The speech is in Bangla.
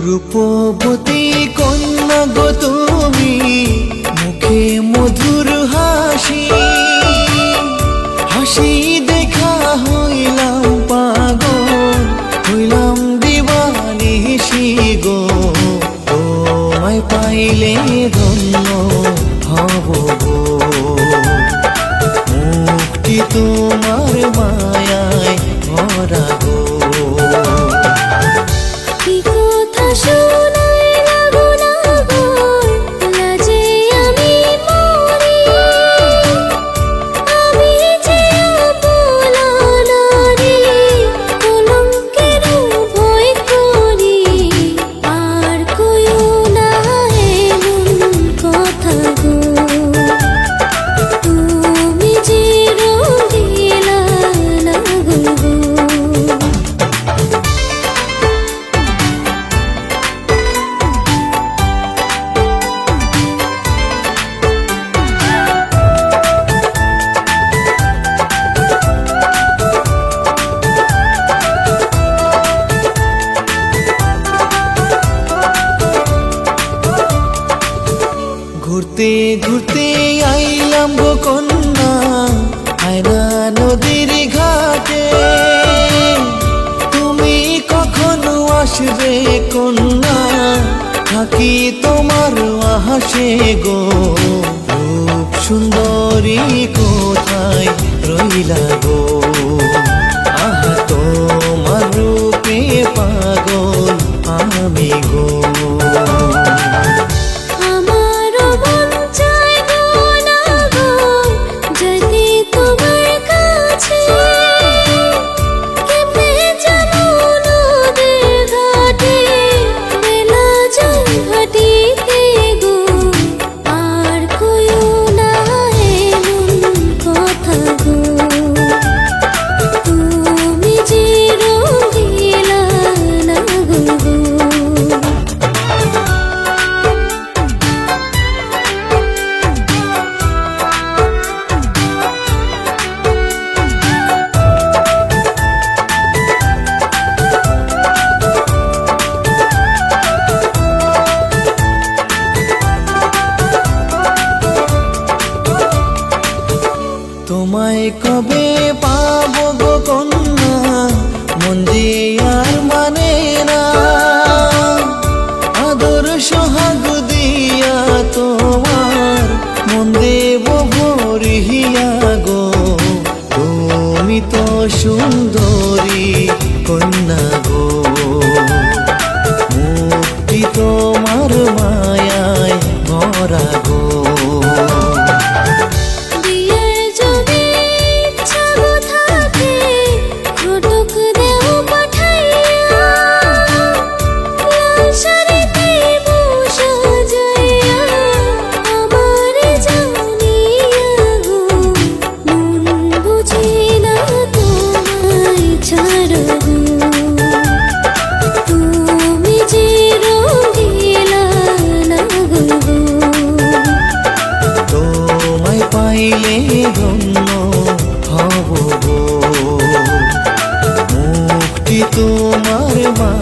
রূপবতী কন্যা গো তুমি, মুখে মধুর হাসি, হাসি দেখা হইলাম পাগল, হইলাম দিবানিশি গো। তোমায় পাইলে ধন্য হব গো, মুক্তি তোমার মায়ায় ভরা গো। ঘুরতে ঘুরতে আইলাম গো কন্যা আয়না নদীর ঘাটে, তুমি কখনো আসবে কন্যা, থাকি তোমার আহাসে গো। রূপ সুন্দরী কোথায় রইলা গো, আহা তোমার রূপে পাগল আমি গো। তোমায় কবে পাবো গো কন্যা, মন যে আর মানে না, আদর সোহাগ দিয়া তোমার মন দেব ভরিয়া গো। তুমি তো সুন্দরী কন্যা গো, মুক্তি তোমার মায়ায় ভরা গো। পাইলে ধন্য হব গো, মুক্তি তোমার মা।